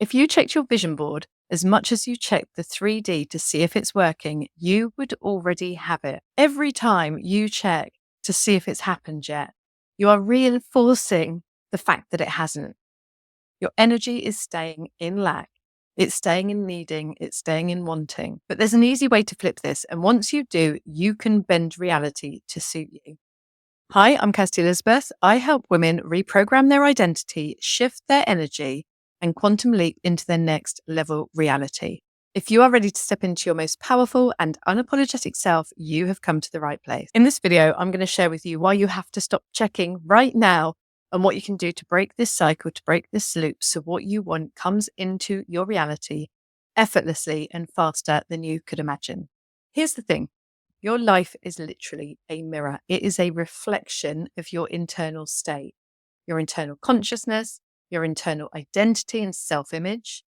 If you checked your vision board as much as you checked the 3D to see if it's working, you would already have it. Every time you check to see if it's happened yet, you are reinforcing the fact that it hasn't. Your energy is staying in lack. It's staying in needing. It's staying in wanting. But there's an easy way to flip this. And once you do, you can bend reality to suit you. Hi, I'm Kirsty Elizabeth. I help women reprogram their identity, shift their energy, and quantum leap into their next level reality. If you are ready to step into your most powerful and unapologetic self, you have come to the right place. In this video, I'm going to share with you why you have to stop checking right now and what you can do to break this cycle, to break this loop, so what you want comes into your reality effortlessly and faster than you could imagine. Here's the thing. Your life is literally a mirror. It is a reflection of your internal state, your internal consciousness, your internal identity and self-image.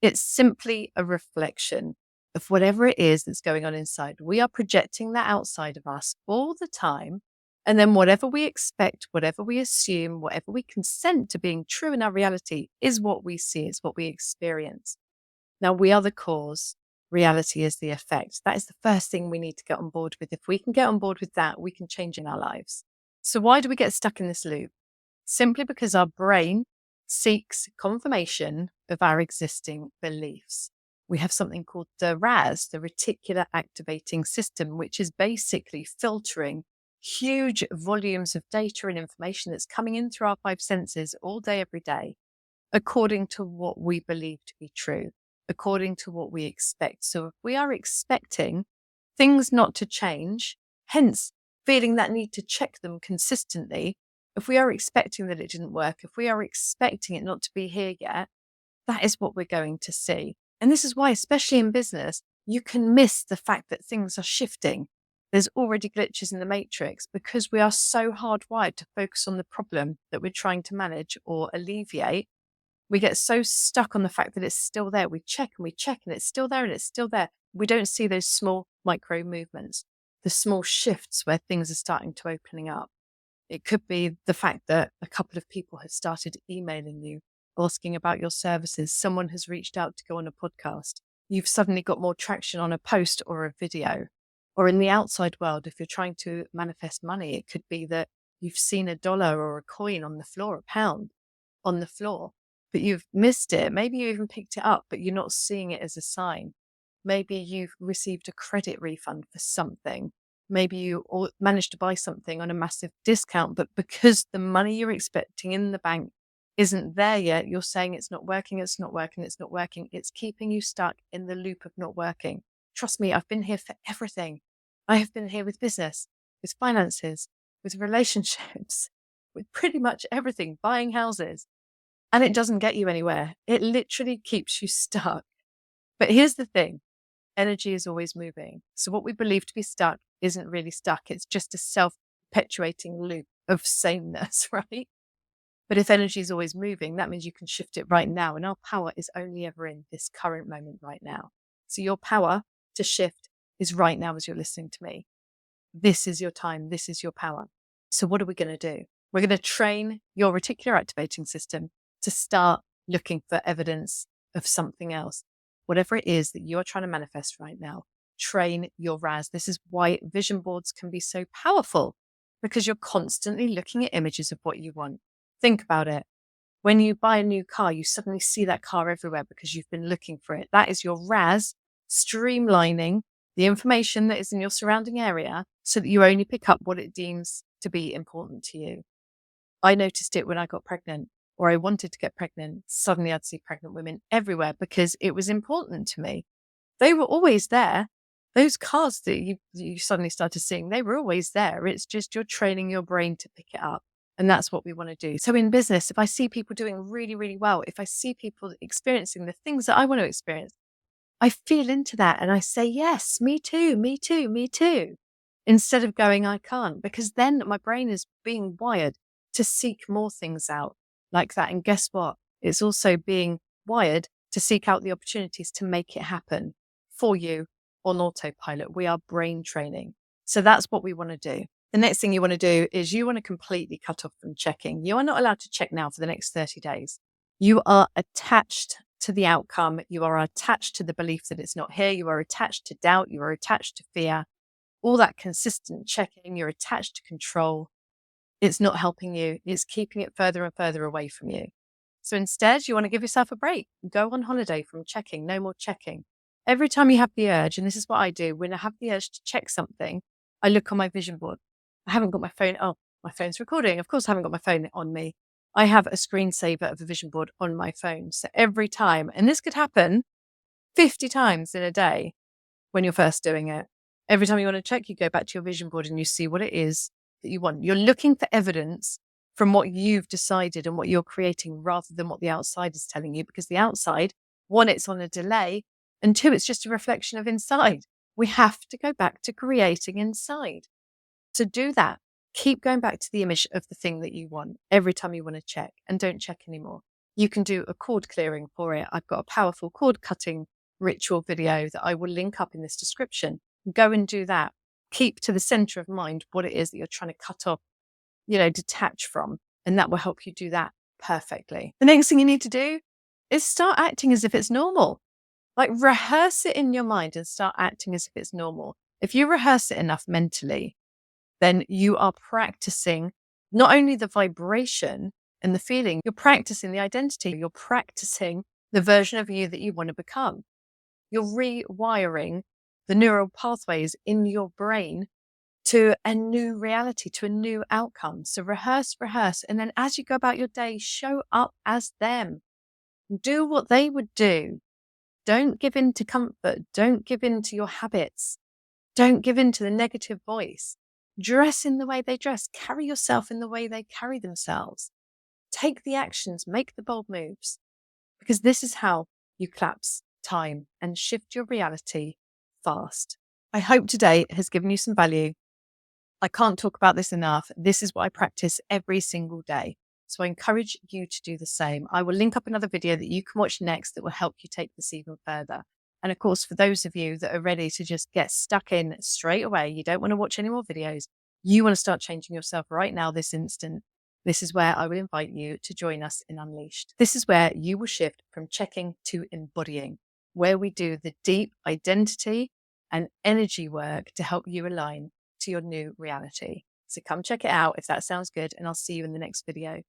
It's simply a reflection of whatever it is that's going on inside. We are projecting that outside of us all the time. And then whatever we expect, whatever we assume, whatever we consent to being true in our reality is what we see, it's what we experience. Now, we are the cause. Reality is the effect. That is the first thing we need to get on board with. If we can get on board with that, we can change in our lives. So why do we get stuck in this loop? Simply because our brain seeks confirmation of our existing beliefs. We have something called the RAS, the reticular activating system, which is basically filtering huge volumes of data and information that's coming in through our five senses all day, every day, according to what we believe to be true, according to what we expect. So if we are expecting things not to change, hence feeling that need to check them consistently, if we are expecting that it didn't work, if we are expecting it not to be here yet, that is what we're going to see. And this is why, especially in business, you can miss the fact that things are shifting. There's already glitches in the matrix because we are so hardwired to focus on the problem that we're trying to manage or alleviate. We get so stuck on the fact that it's still there. We check and it's still there and it's still there. We don't see those small micro movements, the small shifts where things are starting to opening up. It could be the fact that a couple of people have started emailing you, asking about your services. Someone has reached out to go on a podcast. You've suddenly got more traction on a post or a video. Or in the outside world, if you're trying to manifest money, it could be that you've seen $1 or a coin on the floor, a pound on the floor, but you've missed it. Maybe you even picked it up, but you're not seeing it as a sign. Maybe you've received a credit refund for something. Maybe you managed to buy something on a massive discount, but because the money you're expecting in the bank isn't there yet, you're saying it's not working, it's not working, it's not working. It's keeping you stuck in the loop of not working. Trust me, I've been here for everything. I have been here with business, with finances, with relationships, with pretty much everything, buying houses. And it doesn't get you anywhere. It literally keeps you stuck. But here's the thing. Energy is always moving. So what we believe to be stuck isn't really stuck. It's just a self-perpetuating loop of sameness, right? But if energy is always moving, that means you can shift it right now. And our power is only ever in this current moment right now. So your power to shift is right now as you're listening to me. This is your time. This is your power. So what are we going to do? We're going to train your reticular activating system to start looking for evidence of something else. Whatever it is that you're trying to manifest right now, train your RAS. This is why vision boards can be so powerful, because you're constantly looking at images of what you want. Think about it. When you buy a new car, you suddenly see that car everywhere because you've been looking for it. That is your RAS streamlining the information that is in your surrounding area so that you only pick up what it deems to be important to you. I noticed it when I got pregnant, or I wanted to get pregnant. Suddenly I'd see pregnant women everywhere because it was important to me. They were always there. Those cars that you suddenly started seeing, they were always there. It's just you're training your brain to pick it up. And that's what we want to do. So in business, if I see people doing really, really well, if I see people experiencing the things that I want to experience, I feel into that and I say, yes, me too, me too, me too. Instead of going, I can't, because then my brain is being wired to seek more things out like that. And guess what? It's also being wired to seek out the opportunities to make it happen for you on autopilot. We are brain training. So that's what we want to do. The next thing you want to do is you want to completely cut off from checking. You are not allowed to check now for the next 30 days. You are attached to the outcome. You are attached to the belief that it's not here. You are attached to doubt. You are attached to fear. All that consistent checking. You're attached to control. It's not helping you. It's keeping it further and further away from you. So instead, you want to give yourself a break. Go on holiday from checking. No more checking. Every time you have the urge, and this is what I do, when I have the urge to check something, I look on my vision board. I haven't got my phone. Oh, my phone's recording. Of course, I haven't got my phone on me. I have a screensaver of a vision board on my phone. So every time, and this could happen 50 times in a day when you're first doing it. Every time you want to check, you go back to your vision board and you see what it is that you want. You're looking for evidence from what you've decided and what you're creating rather than what the outside is telling you, because the outside, one, it's on a delay, and two, it's just a reflection of inside. We have to go back to creating inside. So do that. Keep going back to the image of the thing that you want every time you want to check, and don't check anymore. You can do a cord clearing for it. I've got a powerful cord cutting ritual video that I will link up in this description. Go and do that. Keep to the center of mind what it is that you're trying to cut off, detach from, and that will help you do that perfectly. The next thing you need to do is start acting as if it's normal. Like, rehearse it in your mind and start acting as if it's normal. If you rehearse it enough mentally, then you are practicing not only the vibration and the feeling, you're practicing the identity, you're practicing the version of you that you want to become. You're rewiring the neural pathways in your brain to a new reality, to a new outcome. So rehearse. And then as you go about your day, show up as them. Do what they would do. Don't give in to comfort. Don't give in to your habits. Don't give in to the negative voice. Dress in the way they dress. Carry yourself in the way they carry themselves. Take the actions, make the bold moves, because this is how you collapse time and shift your reality fast. I hope today has given you some value. I can't talk about this enough. This is what I practice every single day. So I encourage you to do the same. I will link up another video that you can watch next that will help you take this even further. And of course, for those of you that are ready to just get stuck in straight away, you don't want to watch any more videos, you want to start changing yourself right now, this instant, this is where I will invite you to join us in Unleashed. This is where you will shift from checking to embodying, where we do the deep identity and energy work to help you align to your new reality. So come check it out if that sounds good, and I'll see you in the next video.